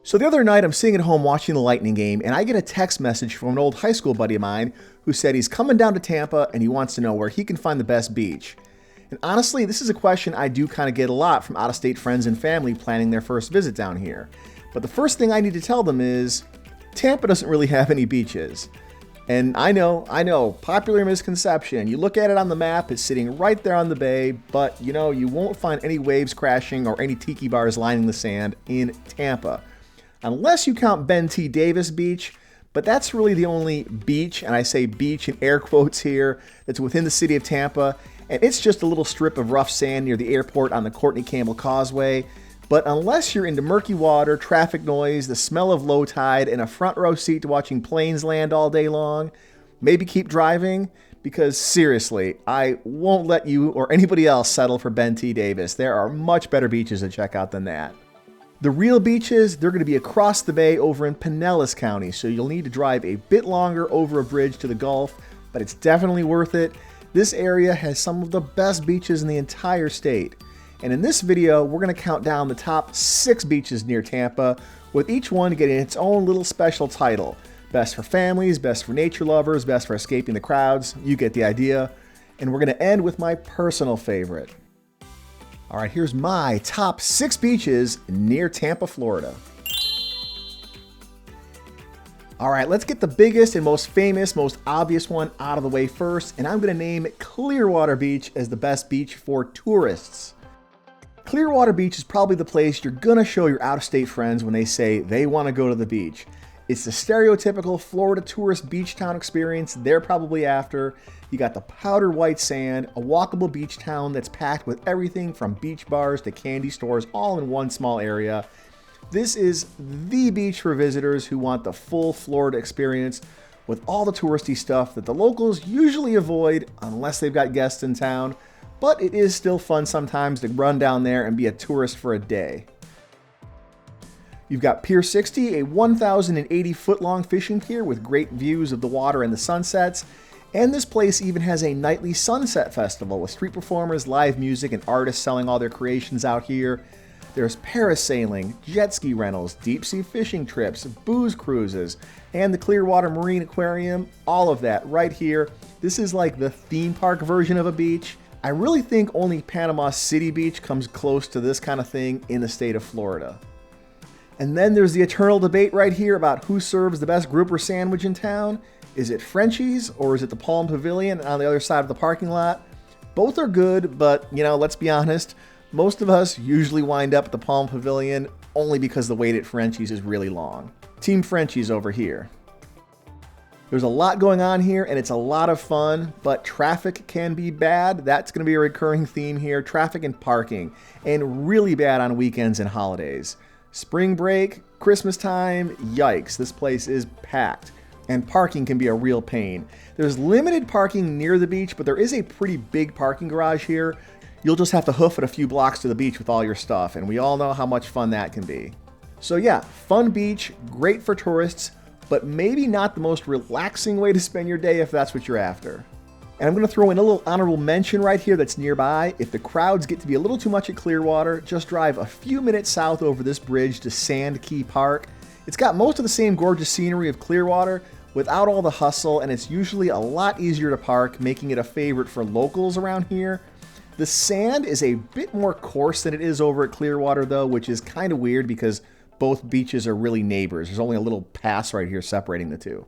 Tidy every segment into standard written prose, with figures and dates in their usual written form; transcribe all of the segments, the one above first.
So the other night I'm sitting at home watching the Lightning game and I get a text message from an old high school buddy of mine who said he's coming down to Tampa and he wants to know where he can find the best beach. And honestly, this is a question I do kind of get a lot from out-of-state friends and family planning their first visit down here. But the first thing I need to tell them is, Tampa doesn't really have any beaches. And I know, popular misconception. You look at it on the map, it's sitting right there on the bay, but you won't find any waves crashing or any tiki bars lining the sand in Tampa. Unless you count Ben T. Davis Beach, but that's really the only beach, and I say beach in air quotes here, that's within the city of Tampa, and it's just a little strip of rough sand near the airport on the Courtney Campbell Causeway. But unless you're into murky water, traffic noise, the smell of low tide, and a front row seat to watching planes land all day long, maybe keep driving, because seriously, I won't let you or anybody else settle for Ben T. Davis. There are much better beaches to check out than that. The real beaches, they're going to be across the bay over in Pinellas County, so you'll need to drive a bit longer over a bridge to the Gulf, but it's definitely worth it. This area has some of the best beaches in the entire state. And in this video, we're going to count down the top 6 beaches near Tampa, with each one getting its own little special title. Best for families, best for nature lovers, best for escaping the crowds, you get the idea. And we're going to end with my personal favorite. All right, here's my top 6 beaches near Tampa, Florida. All right, let's get the biggest and most famous, most obvious one out of the way first, and I'm going to name Clearwater Beach as the best beach for tourists. Clearwater Beach is probably the place you're going to show your out-of-state friends when they say they want to go to the beach. It's the stereotypical Florida tourist beach town experience they're probably after. You got the powder white sand, a walkable beach town that's packed with everything from beach bars to candy stores all in one small area. This is the beach for visitors who want the full Florida experience with all the touristy stuff that the locals usually avoid unless they've got guests in town, but it is still fun sometimes to run down there and be a tourist for a day. You've got Pier 60, a 1,080-foot-long fishing pier with great views of the water and the sunsets. And this place even has a nightly sunset festival with street performers, live music, and artists selling all their creations out here. There's parasailing, jet ski rentals, deep-sea fishing trips, booze cruises, and the Clearwater Marine Aquarium. All of that right here. This is like the theme park version of a beach. I really think only Panama City Beach comes close to this kind of thing in the state of Florida. And then there's the eternal debate right here about who serves the best grouper sandwich in town. Is it Frenchie's or is it the Palm Pavilion on the other side of the parking lot? Both are good, but let's be honest, most of us usually wind up at the Palm Pavilion only because the wait at Frenchie's is really long. Team Frenchie's over here. There's a lot going on here and it's a lot of fun, but traffic can be bad. That's going to be a recurring theme here, traffic and parking, and really bad on weekends and holidays. Spring break, Christmas time, yikes, this place is packed. And parking can be a real pain. There's limited parking near the beach, but there is a pretty big parking garage here. You'll just have to hoof it a few blocks to the beach with all your stuff, and we all know how much fun that can be. So yeah, fun beach, great for tourists, but maybe not the most relaxing way to spend your day if that's what you're after. And I'm going to throw in a little honorable mention right here that's nearby. If the crowds get to be a little too much at Clearwater, just drive a few minutes south over this bridge to Sand Key Park. It's got most of the same gorgeous scenery of Clearwater without all the hustle, and it's usually a lot easier to park, making it a favorite for locals around here. The sand is a bit more coarse than it is over at Clearwater though, which is kind of weird because both beaches are really neighbors. There's only a little pass right here separating the two.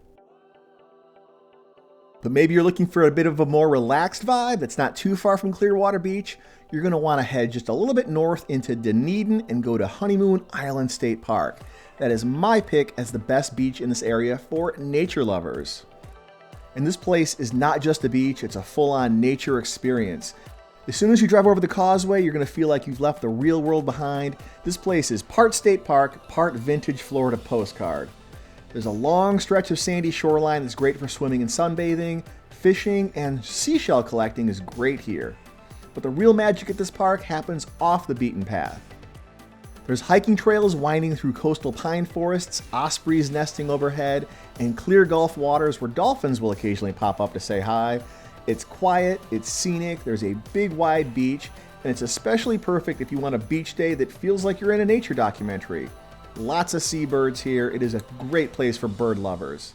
But maybe you're looking for a bit of a more relaxed vibe that's not too far from Clearwater Beach. You're going to want to head just a little bit north into Dunedin and go to Honeymoon Island State Park. That is my pick as the best beach in this area for nature lovers. And this place is not just a beach, it's a full-on nature experience. As soon as you drive over the causeway, you're going to feel like you've left the real world behind. This place is part state park, part vintage Florida postcard. There's a long stretch of sandy shoreline that's great for swimming and sunbathing. Fishing and seashell collecting is great here. But the real magic at this park happens off the beaten path. There's hiking trails winding through coastal pine forests, ospreys nesting overhead, and clear Gulf waters where dolphins will occasionally pop up to say hi. It's quiet, it's scenic, there's a big wide beach, and it's especially perfect if you want a beach day that feels like you're in a nature documentary. Lots of seabirds here. It is a great place for bird lovers.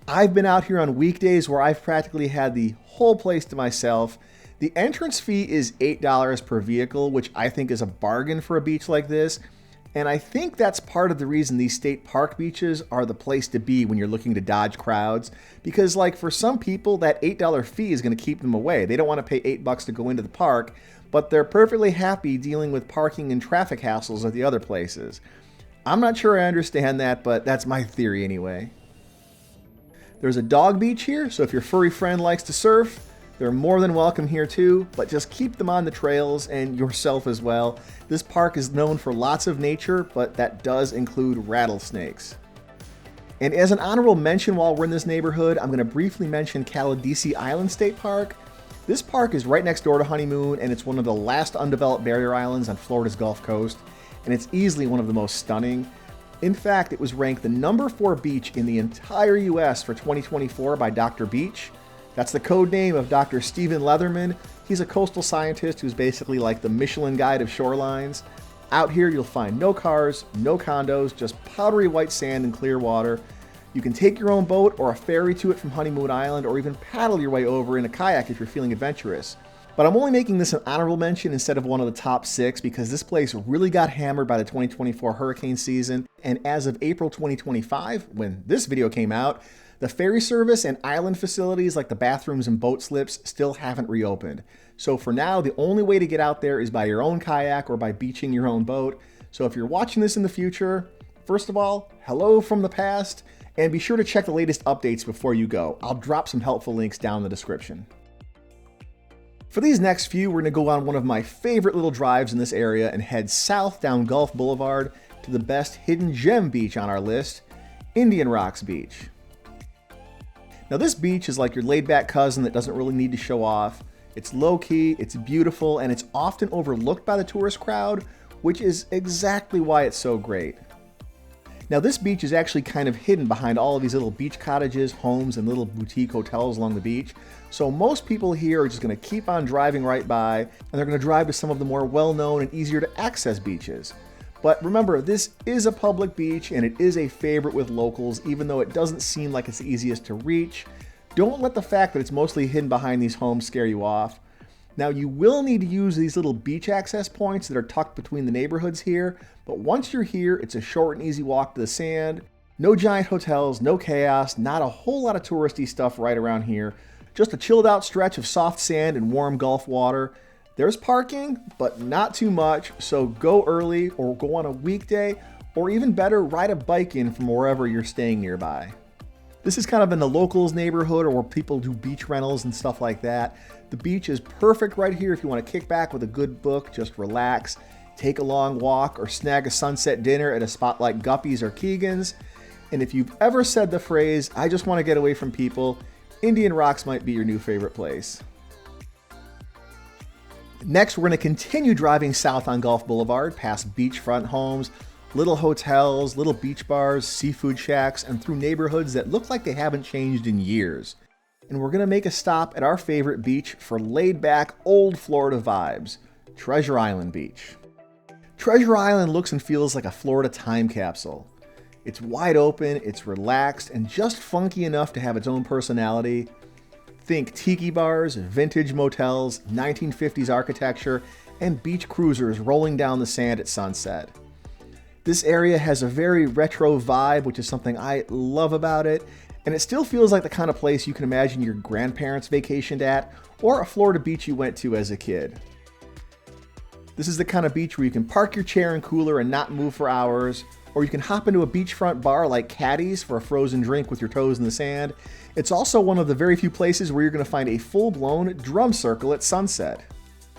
I've been out here on weekdays where I've practically had the whole place to myself. The entrance fee is $8 per vehicle, which I think is a bargain for a beach like this. And I think that's part of the reason these state park beaches are the place to be when you're looking to dodge crowds. Because like for some people, that $8 fee is going to keep them away. They don't want to pay $8 to go into the park, but they're perfectly happy dealing with parking and traffic hassles at the other places. I'm not sure I understand that, but that's my theory anyway. There's a dog beach here, so if your furry friend likes to surf, they're more than welcome here too, but just keep them on the trails and yourself as well. This park is known for lots of nature, but that does include rattlesnakes. And as an honorable mention while we're in this neighborhood, I'm going to briefly mention Calidisi Island State Park. This park is right next door to Honeymoon, and it's one of the last undeveloped barrier islands on Florida's Gulf Coast, and it's easily one of the most stunning. In fact, it was ranked the #4 beach in the entire US for 2024 by Dr. Beach. That's the code name of Dr. Stephen Leatherman. He's a coastal scientist who's basically like the Michelin guide of shorelines. Out here, you'll find no cars, no condos, just powdery white sand and clear water. You can take your own boat or a ferry to it from Honeymoon Island, or even paddle your way over in a kayak if you're feeling adventurous. But I'm only making this an honorable mention instead of one of the top 6 because this place really got hammered by the 2024 hurricane season. And as of April 2025, when this video came out, the ferry service and island facilities like the bathrooms and boat slips still haven't reopened. So for now, the only way to get out there is by your own kayak or by beaching your own boat. So if you're watching this in the future, first of all, hello from the past, and be sure to check the latest updates before you go. I'll drop some helpful links down in the description. For these next few, we're going to go on one of my favorite little drives in this area and head south down Gulf Boulevard to the best hidden gem beach on our list, Indian Rocks Beach. Now this beach is like your laid-back cousin that doesn't really need to show off. It's low-key, it's beautiful, and it's often overlooked by the tourist crowd, which is exactly why it's so great. Now this beach is actually kind of hidden behind all of these little beach cottages, homes, and little boutique hotels along the beach. So most people here are just going to keep on driving right by, and they're going to drive to some of the more well-known and easier to access beaches. But remember, this is a public beach and it is a favorite with locals, even though it doesn't seem like it's the easiest to reach. Don't let the fact that it's mostly hidden behind these homes scare you off. Now, you will need to use these little beach access points that are tucked between the neighborhoods here, but once you're here, it's a short and easy walk to the sand. No giant hotels, no chaos, not a whole lot of touristy stuff right around here. Just a chilled out stretch of soft sand and warm Gulf water. There's parking, but not too much, so go early or go on a weekday, or even better, ride a bike in from wherever you're staying nearby. This is kind of in the locals neighborhood or where people do beach rentals and stuff like that. The beach is perfect right here if you want to kick back with a good book, just relax, take a long walk, or snag a sunset dinner at a spot like Guppy's or Keegan's. And if you've ever said the phrase, I just want to get away from people, Indian Rocks might be your new favorite place. Next, we're going to continue driving south on Gulf Boulevard, past beachfront homes, little hotels, little beach bars, seafood shacks, and through neighborhoods that look like they haven't changed in years. And we're going to make a stop at our favorite beach for laid-back, old Florida vibes, Treasure Island Beach. Treasure Island looks and feels like a Florida time capsule. It's wide open, it's relaxed, and just funky enough to have its own personality. Think tiki bars, vintage motels, 1950s architecture, and beach cruisers rolling down the sand at sunset. This area has a very retro vibe, which is something I love about it, and it still feels like the kind of place you can imagine your grandparents vacationed at, or a Florida beach you went to as a kid. This is the kind of beach where you can park your chair and cooler and not move for hours, or you can hop into a beachfront bar like Caddy's for a frozen drink with your toes in the sand. It's also one of the very few places where you're going to find a full-blown drum circle at sunset.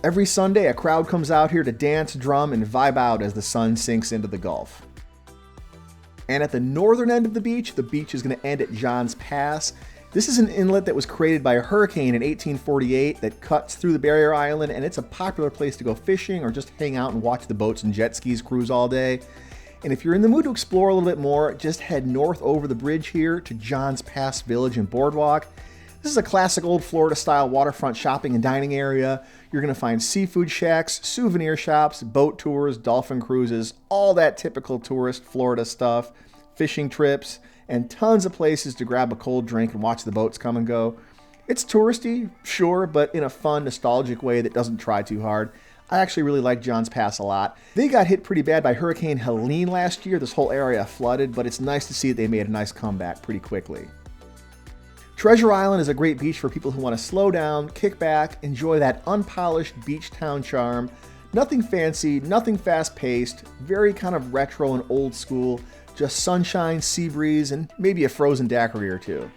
Every Sunday, a crowd comes out here to dance, drum, and vibe out as the sun sinks into the Gulf. And at the northern end of the beach is going to end at John's Pass. This is an inlet that was created by a hurricane in 1848 that cuts through the barrier island, and it's a popular place to go fishing or just hang out and watch the boats and jet skis cruise all day. And if you're in the mood to explore a little bit more, just head north over the bridge here to John's Pass Village and Boardwalk. This is a classic old Florida-style waterfront shopping and dining area. You're going to find seafood shacks, souvenir shops, boat tours, dolphin cruises, all that typical tourist Florida stuff, fishing trips, and tons of places to grab a cold drink and watch the boats come and go. It's touristy, sure, but in a fun, nostalgic way that doesn't try too hard. I actually really like John's Pass a lot. They got hit pretty bad by Hurricane Helene last year. This whole area flooded, but it's nice to see that they made a nice comeback pretty quickly. Treasure Island is a great beach for people who want to slow down, kick back, enjoy that unpolished beach town charm. Nothing fancy, nothing fast-paced, very kind of retro and old school, just sunshine, sea breeze, and maybe a frozen daiquiri or two.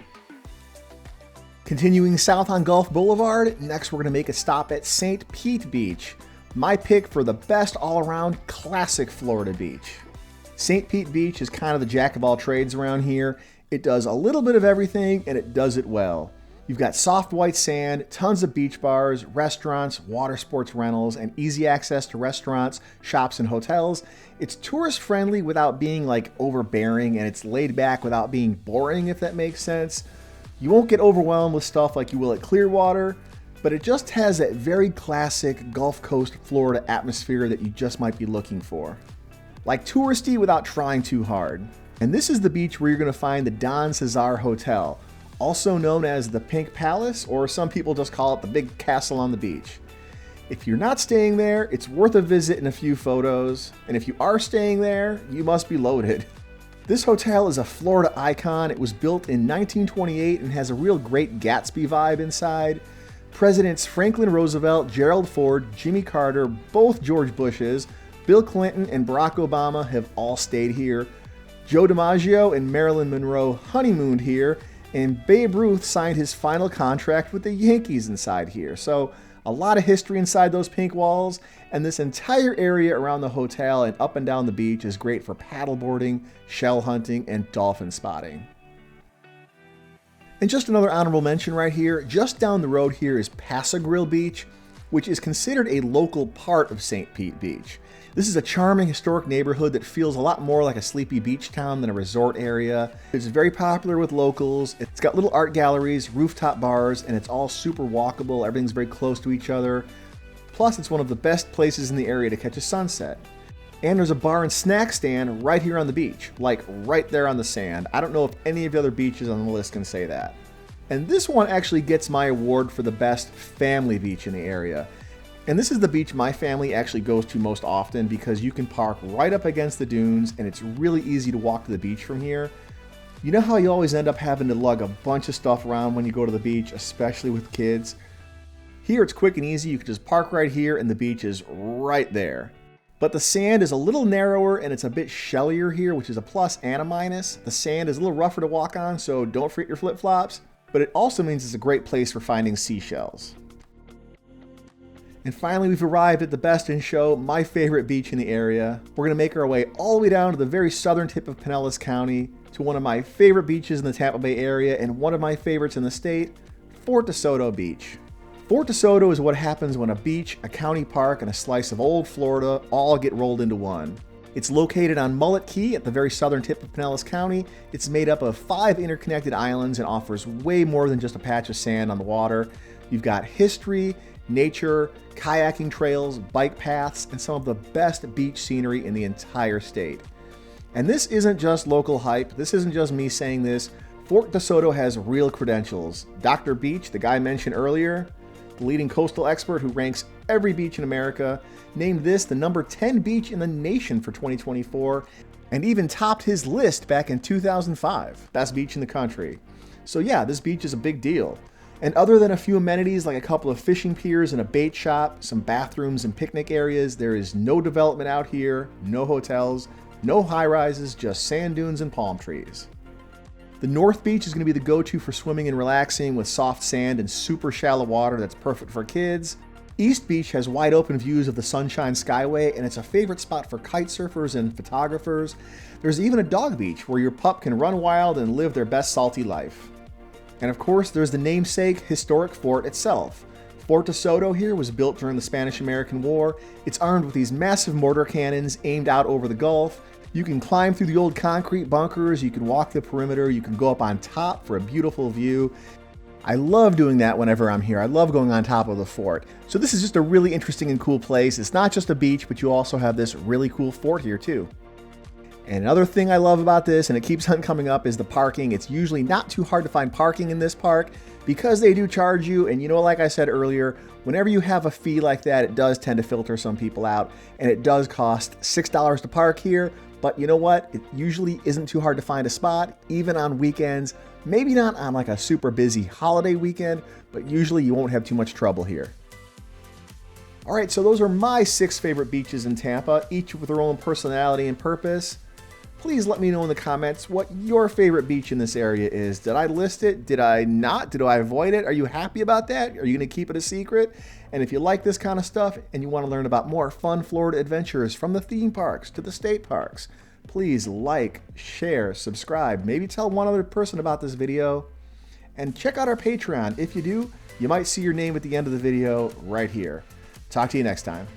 Continuing south on Gulf Boulevard, next we're going to make a stop at St. Pete Beach, my pick for the best all-around classic Florida beach. St. Pete Beach is kind of the jack of all trades around here. It does a little bit of everything, and it does it well. You've got soft white sand, tons of beach bars, restaurants, water sports rentals, and easy access to restaurants, shops, and hotels. It's tourist friendly without being like overbearing, and it's laid back without being boring, if that makes sense. You won't get overwhelmed with stuff like you will at Clearwater, but it just has that very classic Gulf Coast Florida atmosphere that you just might be looking for. Like touristy without trying too hard. And this is the beach where you're going to find the Don Cesar Hotel, also known as the Pink Palace, or some people just call it the Big Castle on the beach. If you're not staying there, it's worth a visit and a few photos, and if you are staying there, you must be loaded. This hotel is a Florida icon. It was built in 1928 and has a real Great Gatsby vibe inside. Presidents Franklin Roosevelt, Gerald Ford, Jimmy Carter, both George Bushes, Bill Clinton, and Barack Obama have all stayed here. Joe DiMaggio and Marilyn Monroe honeymooned here, and Babe Ruth signed his final contract with the Yankees inside here. So a lot of history inside those pink walls, and this entire area around the hotel and up and down the beach is great for paddleboarding, shell hunting, and dolphin spotting. And just another honorable mention right here, just down the road here is Paso Grill Beach, which is considered a local part of St. Pete Beach. This is a charming historic neighborhood that feels a lot more like a sleepy beach town than a resort area. It's very popular with locals. It's got little art galleries, rooftop bars, and it's all super walkable. Everything's very close to each other. Plus, it's one of the best places in the area to catch a sunset. And there's a bar and snack stand right here on the beach, like right there on the sand. I don't know if any of the other beaches on the list can say that. And this one actually gets my award for the best family beach in the area. And this is the beach my family actually goes to most often because you can park right up against the dunes and it's really easy to walk to the beach from here. You know how you always end up having to lug a bunch of stuff around when you go to the beach, especially with kids? Here it's quick and easy. You can just park right here and the beach is right there. But the sand is a little narrower and it's a bit shellier here, which is a plus and a minus. The sand is a little rougher to walk on, so don't forget your flip-flops. But it also means it's a great place for finding seashells. And finally, we've arrived at the best in show, my favorite beach in the area. We're going to make our way all the way down to the very southern tip of Pinellas County to one of my favorite beaches in the Tampa Bay area and one of my favorites in the state, Fort De Soto Beach. Fort De Soto is what happens when a beach, a county park, and a slice of old Florida all get rolled into one. It's located on Mullet Key at the very southern tip of Pinellas County. It's made up of 5 interconnected islands and offers way more than just a patch of sand on the water. You've got history, nature, kayaking trails, bike paths, and some of the best beach scenery in the entire state. And this isn't just local hype. This isn't just me saying this. Fort De Soto has real credentials. Dr. Beach, the guy mentioned earlier, the leading coastal expert who ranks every beach in America, named this the number 10 beach in the nation for 2024, and even topped his list back in 2005, best beach in the country. So yeah, this beach is a big deal. And other than a few amenities like a couple of fishing piers and a bait shop, some bathrooms and picnic areas, there is no development out here, no hotels, no high-rises, just sand dunes and palm trees. The North Beach is going to be the go-to for swimming and relaxing with soft sand and super shallow water that's perfect for kids. East Beach has wide open views of the Sunshine Skyway, and it's a favorite spot for kite surfers and photographers. There's even a dog beach where your pup can run wild and live their best salty life. And of course, there's the namesake historic fort itself. Fort De Soto here was built during the Spanish-American War. It's armed with these massive mortar cannons aimed out over the Gulf. You can climb through the old concrete bunkers, you can walk the perimeter, you can go up on top for a beautiful view. I love doing that whenever I'm here. I love going on top of the fort. So this is just a really interesting and cool place. It's not just a beach, but you also have this really cool fort here too. And another thing I love about this, and it keeps on coming up, is the parking. It's usually not too hard to find parking in this park because they do charge you. And you know, like I said earlier, whenever you have a fee like that, it does tend to filter some people out. And it does cost $6 to park here. But you know what? It usually isn't too hard to find a spot, even on weekends. Maybe not on like a super busy holiday weekend, but usually you won't have too much trouble here. All right, so those are my 6 favorite beaches in Tampa, each with their own personality and purpose. Please let me know in the comments what your favorite beach in this area is. Did I list it? Did I not? Did I avoid it? Are you happy about that? Are you going to keep it a secret? And if you like this kind of stuff and you want to learn about more fun Florida adventures from the theme parks to the state parks, please like, share, subscribe, maybe tell one other person about this video, and check out our Patreon. If you do, you might see your name at the end of the video right here. Talk to you next time.